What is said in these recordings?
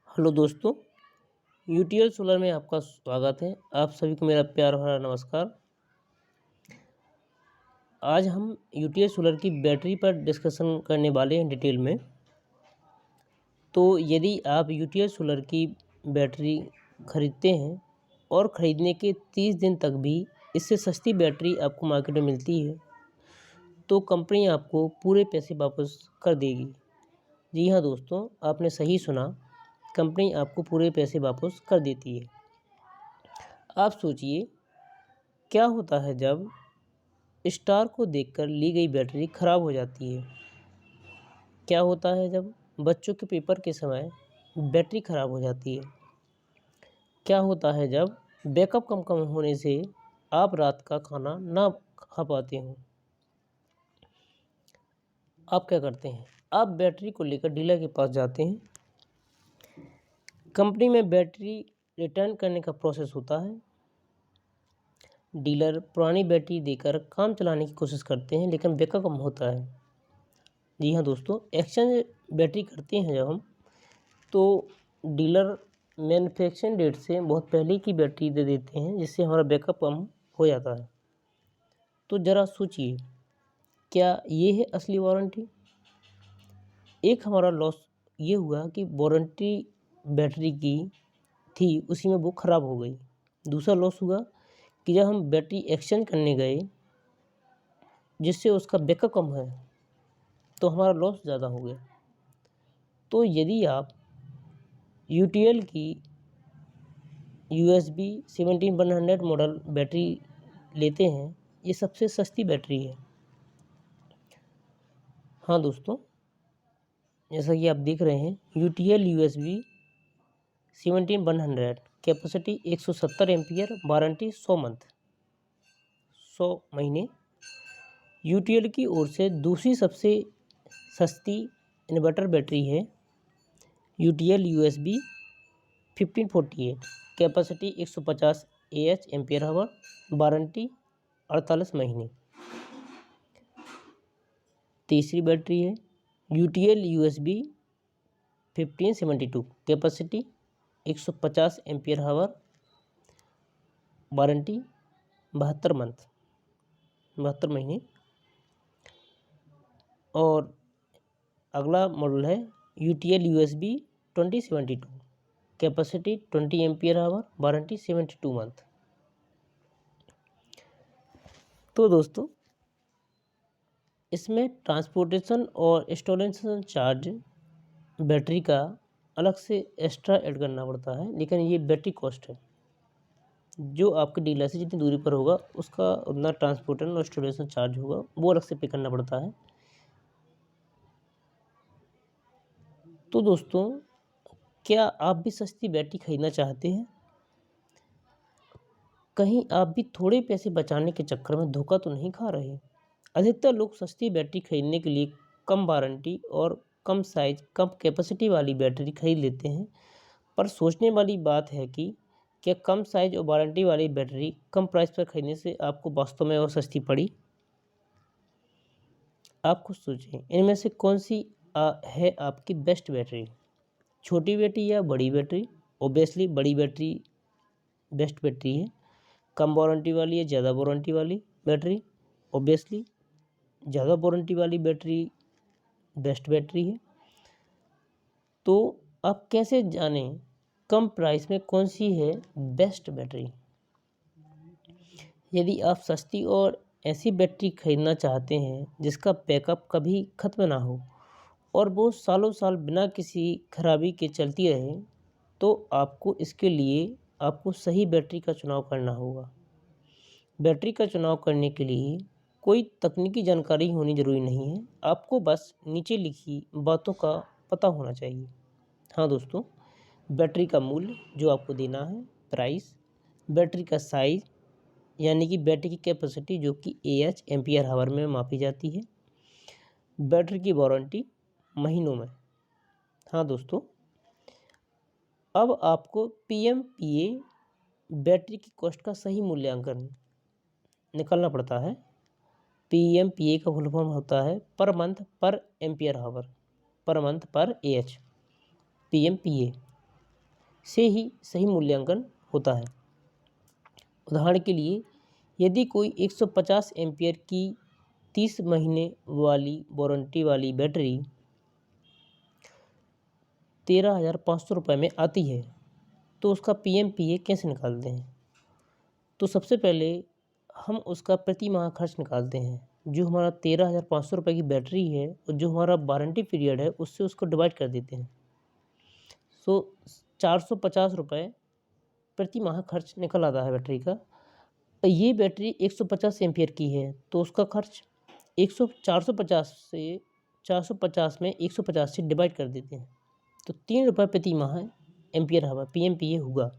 Hello दोस्तों, UTL solar में आपका स्वागत है। आप सभी को मेरा प्यार भरा नमस्कार। आज हम यूटीएल सोलर की बैटरी पर डिस्कशन करने वाले हैं डिटेल में। तो यदि आप यूटीएल सोलर की बैटरी खरीदते हैं और ख़रीदने के 30 दिन तक भी इससे सस्ती बैटरी आपको मार्केट में मिलती है तो कंपनी आपको पूरे पैसे वापस कर देगी। जी हाँ दोस्तों, आपने सही सुना, कंपनी आपको पूरे पैसे वापस कर देती है। आप सोचिए, क्या होता है जब स्टार को देखकर ली गई बैटरी खराब हो जाती है? क्या होता है जब बच्चों के पेपर के समय बैटरी खराब हो जाती है? क्या होता है जब बैकअप कम होने से आप रात का खाना ना खा पाते हो? आप क्या करते हैं? आप बैटरी को लेकर डीलर के पास जाते हैं। कंपनी में बैटरी रिटर्न करने का प्रोसेस होता है। डीलर पुरानी बैटरी देकर काम चलाने की कोशिश करते हैं, लेकिन बैकअप कम होता है। जी हाँ दोस्तों, एक्सचेंज बैटरी करते हैं जब हम, तो डीलर मैन्युफैक्चरिंग डेट से बहुत पहले की बैटरी दे देते हैं, जिससे हमारा बैकअप कम हो जाता है। तो ज़रा सोचिए, क्या ये है असली वारंटी? एक हमारा लॉस ये हुआ कि वारंटी बैटरी की थी, उसी में वो ख़राब हो गई। दूसरा लॉस हुआ कि जब हम बैटरी एक्सचेंज करने गए, जिससे उसका बैकअप कम है, तो हमारा लॉस ज़्यादा हो गया। तो यदि आप यूटीएल की USB 17100 मॉडल बैटरी लेते हैं, ये सबसे सस्ती बैटरी है। हाँ दोस्तों, जैसा कि आप देख रहे हैं, UTL USB 17100, capacity 170 ampere, warranty 100 month, 100 महीने। यूटीएल की ओर से दूसरी सबसे सस्ती इन्वर्टर बैटरी है UTL USB 1548, capacity 150 AH ampere hour, warranty 48 महीने। तीसरी बैटरी है UTL USB 1572, capacity 150 ampere hour, warranty 72 महीने। और अगला मॉडल है UTL USB 2072, capacity 20 ampere hour, warranty 72 month. तो दोस्तों, इसमें ट्रांसपोर्टेशन और इंस्टॉलेशन चार्ज बैटरी का अलग से एक्स्ट्रा ऐड करना पड़ता है, लेकिन ये बैटरी कॉस्ट है। जो आपके डीलर से जितनी दूरी पर होगा उसका उतना ट्रांसपोर्टेशन और इंस्टॉलेशन चार्ज होगा, वो अलग से पे करना पड़ता है। तो दोस्तों, क्या आप भी सस्ती बैटरी खरीदना चाहते हैं? कहीं आप भी थोड़े पैसे बचाने के चक्कर में धोखा तो नहीं खा रहे? अधिकतर लोग सस्ती बैटरी खरीदने के लिए कम वारंटी और कम साइज, कम कैपेसिटी वाली बैटरी खरीद लेते हैं। पर सोचने वाली बात है कि क्या कम साइज और वारंटी वाली बैटरी कम प्राइस पर खरीदने से आपको वास्तव में और सस्ती पड़ी? आप खुद सोचें, इनमें से कौन सी है आपकी बेस्ट बैटरी? छोटी बैटरी या बड़ी बैटरी? ओबियसली बड़ी बैटरी बेस्ट बैटरी है। कम वारंटी वाली या ज़्यादा वारंटी वाली बैटरी? ओबियसली ज़्यादा वारंटी वाली बैटरी बेस्ट बैटरी है। तो आप कैसे जानें कम प्राइस में कौन सी है बेस्ट बैटरी? यदि आप सस्ती और ऐसी बैटरी खरीदना चाहते हैं जिसका बैकअप कभी ख़त्म ना हो और वो सालों साल बिना किसी खराबी के चलती रहे, तो आपको इसके लिए आपको सही बैटरी का चुनाव करना होगा। बैटरी का चुनाव करने के लिए कोई तकनीकी जानकारी होनी ज़रूरी नहीं है, आपको बस नीचे लिखी बातों का पता होना चाहिए। हाँ दोस्तों, बैटरी का मूल्य जो आपको देना है, प्राइस, बैटरी का साइज़ यानी कि बैटरी की कैपेसिटी जो कि AH एम्पियर आवर में मापी जाती है, बैटरी की वारंटी महीनों में। हाँ दोस्तों, अब आपको PMPA बैटरी की कॉस्ट का सही मूल्यांकन निकालना पड़ता है। PMPA का फुल फॉर्म होता है पर मंथ पर एम्पियर आवर, पर मंथ पर AH, PMPA। से ही सही मूल्यांकन होता है। उदाहरण के लिए, यदि कोई 150 एम्पीयर की 30 महीने वाली वारंटी वाली बैटरी 13,500 रुपये में आती है, तो उसका PMPA कैसे निकालते हैं? तो सबसे पहले हम उसका प्रति माह खर्च निकालते हैं। जो हमारा 13,500 रुपये की बैटरी है और जो हमारा वारंटी पीरियड है, उससे उसको डिवाइड कर देते हैं। 450 रुपये प्रति माह खर्च निकल आता है बैटरी का। ये बैटरी 150 एम्पीयर की है, तो उसका खर्च 450 में 150 से डिवाइड कर देते हैं, तो 3 रुपये प्रति माह एम्पीयर हवा PMPA होगा।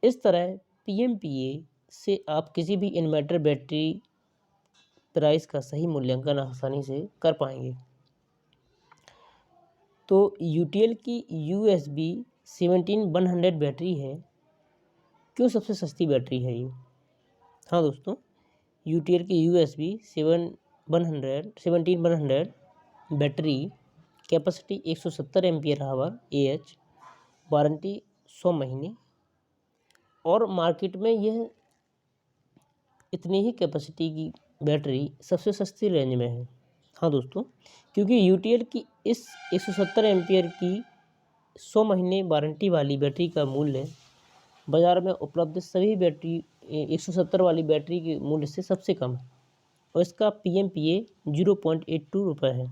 इस तरह PMPA से आप किसी भी इन्वर्टर बैटरी प्राइस का सही मूल्यांकन आसानी से कर पाएंगे। तो UTL की USB 17100 बैटरी है। क्यों सबसे सस्ती बैटरी है ये? हाँ दोस्तों, UTL की USB 17100 battery capacity 170 ampere hour AH, warranty 100 महीने, और मार्केट में यह इतनी ही कैपेसिटी की बैटरी सबसे सस्ती रेंज में है। हाँ दोस्तों, क्योंकि UTL की इस 170 एम्पीयर की 100 महीने वारंटी वाली बैटरी का मूल्य बाज़ार में उपलब्ध सभी बैटरी 170 वाली बैटरी के मूल्य से सबसे कम है, और इसका PMPA 0.82 रुपये है।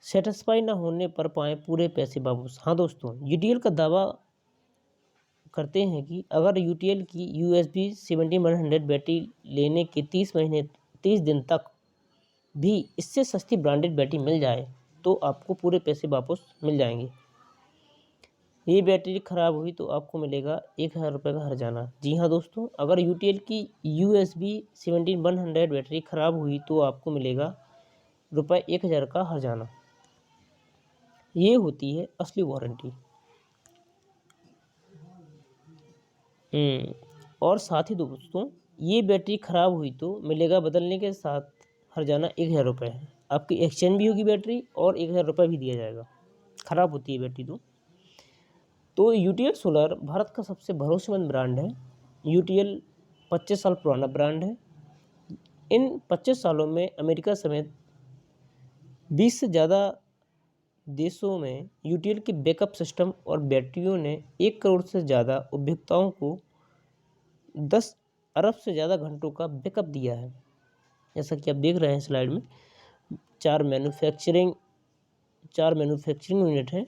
सेटिस्फाई ना होने पर पाएँ पूरे पैसे वापस। हाँ दोस्तों, UTL का दावा करते हैं कि अगर UTL की USB 17100 बैटरी लेने के 30 दिन तक भी इससे सस्ती ब्रांडेड बैटरी मिल जाए, तो आपको पूरे पैसे वापस मिल जाएंगे। ये बैटरी ख़राब हुई तो आपको मिलेगा 1000 रुपये का हर्जाना। जी हाँ दोस्तों, अगर UTL की USB 17100 बैटरी ख़राब हुई तो आपको मिलेगा रुपये 1000 का हर्जाना। ये होती है असली वारंटी। और साथ ही दोस्तों, ये बैटरी ख़राब हुई तो मिलेगा बदलने के साथ हर्जाना 1000 रुपये है। आपकी एक्सचेंज भी होगी बैटरी और 1000 रुपये भी दिया जाएगा। ख़राब होती है बैटरी तो UTL सोलर भारत का सबसे भरोसेमंद ब्रांड है। UTL 25 साल पुराना ब्रांड है। इन 25 सालों में अमेरिका समेत 20 से ज़्यादा देशों में UTL की बैकअप सिस्टम और बैटरियों ने 1 करोड़ से ज़्यादा उपभोक्ताओं को 10 अरब से ज़्यादा घंटों का बैकअप दिया है। जैसा कि आप देख रहे हैं स्लाइड में, 4 मैन्युफैक्चरिंग यूनिट हैं,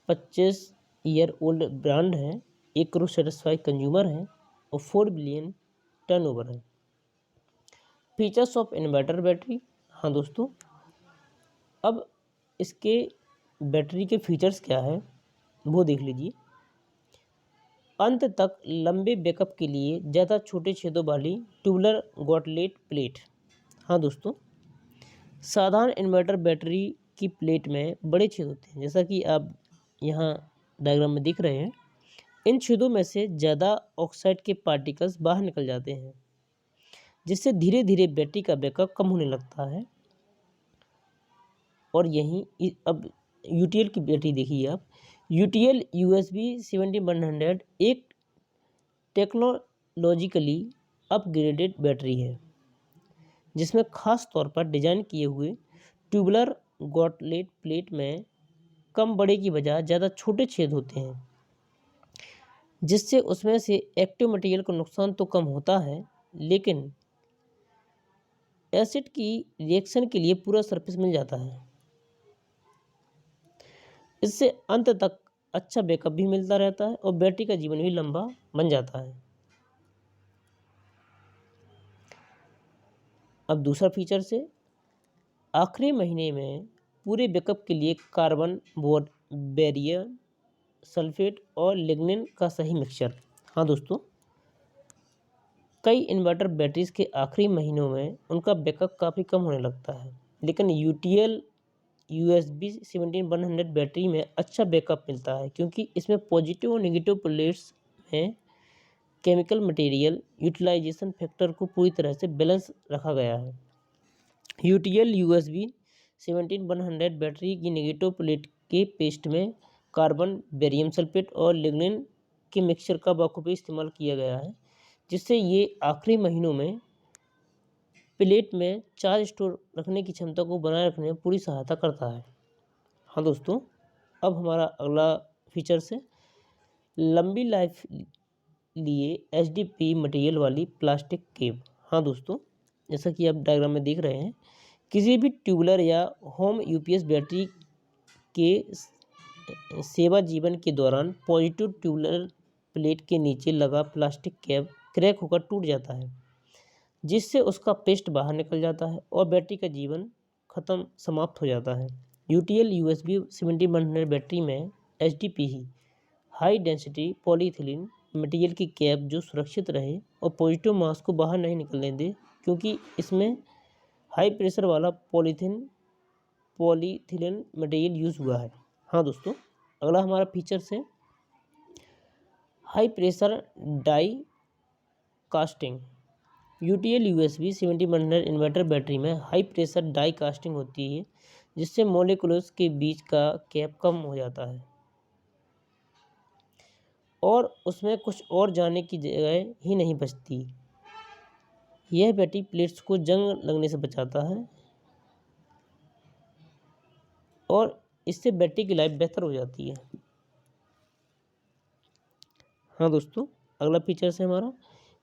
25 ईयर ओल्ड ब्रांड है, 1 करोड़ सेटिस्फाई कंज्यूमर है और 4 बिलियन टर्नओवर है। Features of inverter battery. हाँ दोस्तों, अब इसके बैटरी के फीचर्स क्या है वो देख लीजिए। अंत तक लंबे बैकअप के लिए ज़्यादा छोटे छेदों वाली ट्यूबुलर गॉटलेट प्लेट। हाँ दोस्तों, साधारण इन्वर्टर बैटरी की प्लेट में बड़े छेद होते हैं, जैसा कि आप यहाँ डायग्राम में दिख रहे हैं। इन छेदों में से ज़्यादा ऑक्साइड के पार्टिकल्स बाहर निकल जाते हैं, जिससे धीरे धीरे बैटरी का बैकअप कम होने लगता है। और यहीं अब UTL की बैटरी देखिए आप। UTL USB 7100 एक टेक्नोलॉजिकली अपग्रेडेड बैटरी है, जिसमें खास तौर पर डिज़ाइन किए हुए ट्यूबुलर गॉटलेट प्लेट में कम बड़े की बजाय ज़्यादा छोटे छेद होते हैं, जिससे उसमें से एक्टिव मटेरियल का नुकसान तो कम होता है, लेकिन एसिड की रिएक्शन के लिए पूरा सरफेस मिल जाता है। इससे अंत तक अच्छा बैकअप भी मिलता रहता है और बैटरी का जीवन भी लंबा बन जाता है। अब दूसरा फीचर से आखिरी महीने में पूरे बैकअप के लिए कार्बन बैरियर सल्फेट और लिग्निन का सही मिक्सचर। हाँ दोस्तों, कई इन्वर्टर बैटरीज के आखिरी महीनों में उनका बैकअप काफ़ी कम होने लगता है, लेकिन UTL USB 17100 बैटरी में अच्छा बैकअप मिलता है, क्योंकि इसमें पॉजिटिव और नेगेटिव प्लेट्स में केमिकल मटेरियल यूटिलाइजेशन फैक्टर को पूरी तरह से बैलेंस रखा गया है। UTL USB 17100 बैटरी की नेगेटिव प्लेट के पेस्ट में कार्बन, बेरियम सल्फेट और लिग्निन के मिक्सचर का बखूबी इस्तेमाल किया गया है, जिससे ये आखिरी महीनों में प्लेट में चार्ज स्टोर रखने की क्षमता को बनाए रखने में पूरी सहायता करता है। हाँ दोस्तों, अब हमारा अगला फीचर्स है लंबी लाइफ लिए एचडीपी मटेरियल वाली प्लास्टिक केप। हाँ दोस्तों, जैसा कि आप डायग्राम में देख रहे हैं, किसी भी ट्यूबुलर या होम यूपीएस बैटरी के सेवा जीवन के दौरान पॉजिटिव ट्यूबुलर प्लेट के नीचे लगा प्लास्टिक कैप क्रैक होकर टूट जाता है, जिससे उसका पेस्ट बाहर निकल जाता है और बैटरी का जीवन समाप्त हो जाता है। यूटीएल यूएसबी 7100 बैटरी में HDPE high density polyethylene material की कैप जो सुरक्षित रहे और पॉजिटिव मास को बाहर नहीं निकलने दे, क्योंकि इसमें हाई प्रेशर वाला पॉलीथिलीन मटेरियल यूज़ हुआ है। हाँ दोस्तों, अगला हमारा फीचर्स है high pressure die casting. UTL USB 7100 inverter battery में हाई प्रेशर डाई कास्टिंग होती है, जिससे मॉलिक्यूल्स के बीच का गैप कम हो जाता है और उसमें कुछ और जाने की जगह ही नहीं बचती। यह बैटरी प्लेट्स को जंग लगने से बचाता है और इससे बैटरी की लाइफ बेहतर हो जाती है। हाँ दोस्तों, अगला फीचर्स है हमारा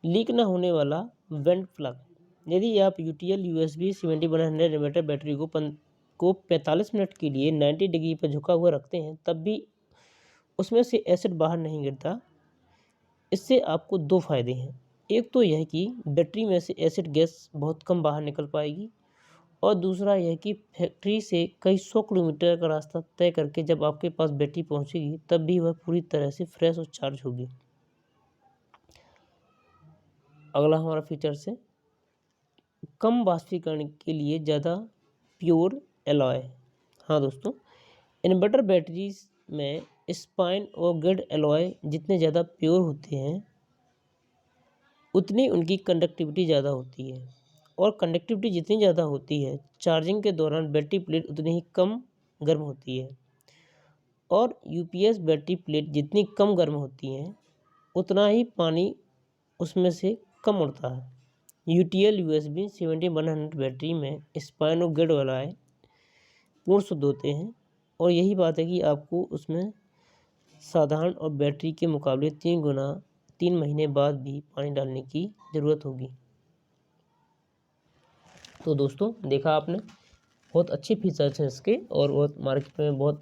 लीक ना होने वाला वेंट प्लग। यदि आप यूटीएल यूएसबी 7100 इन्वर्टर बैटरी को 45 मिनट के लिए 90 डिग्री पर झुका हुआ रखते हैं, तब भी उसमें से एसिड बाहर नहीं गिरता। इससे आपको दो फायदे हैं। एक तो यह कि बैटरी में से एसिड गैस बहुत कम बाहर निकल पाएगी और दूसरा यह कि फैक्ट्री से कई 100 किलोमीटर का रास्ता तय करके जब आपके पास बैटरी पहुंचेगी, तब भी वह पूरी तरह से फ्रेश और चार्ज होगी। अगला हमारा फीचर्स है कम वाष्पीकरण के लिए ज़्यादा प्योर एलॉय। हाँ दोस्तों, इन्वर्टर बैटरीज में स्पाइन और ग्रिड एलॉय जितने ज़्यादा प्योर होते हैं, उतनी उनकी कंडक्टिविटी ज़्यादा होती है और कंडक्टिविटी जितनी ज़्यादा होती है, चार्जिंग के दौरान बैटरी प्लेट उतनी ही कम गर्म होती है और यूपीएस बैटरी प्लेट जितनी कम गर्म होती हैं, उतना ही पानी उसमें से कम उड़ता है। यूटीएल यूएसबी 7100 बैटरी में स्पाइन और ग्रिड एलॉय पूर्ण शुद्ध होते हैं और यही बात है कि आपको उसमें साधारण और बैटरी के मुकाबले 3 महीने बाद भी पानी डालने की ज़रूरत होगी। तो दोस्तों, देखा आपने, बहुत अच्छे फीचर्स हैं इसके और बहुत मार्केट में बहुत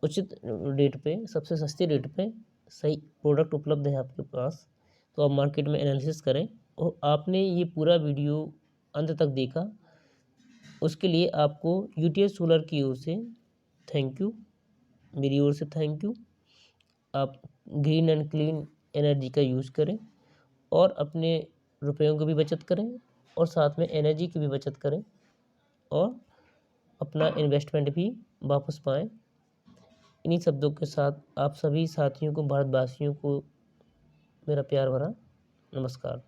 उचित रेट पे, सबसे सस्ते रेट पे सही प्रोडक्ट उपलब्ध है आपके पास। तो आप मार्केट में एनालिसिस करें और आपने ये पूरा वीडियो अंत तक देखा, उसके लिए आपको यूटीएस सोलर की ओर से थैंक यू, मेरी ओर से थैंक यू। आप ग्रीन एंड क्लीन एनर्जी का यूज़ करें और अपने रुपयों की भी बचत करें और साथ में एनर्जी की भी बचत करें और अपना इन्वेस्टमेंट भी वापस पाएं। इन्हीं शब्दों के साथ आप सभी साथियों को, भारतवासियों को मेरा प्यार भरा नमस्कार।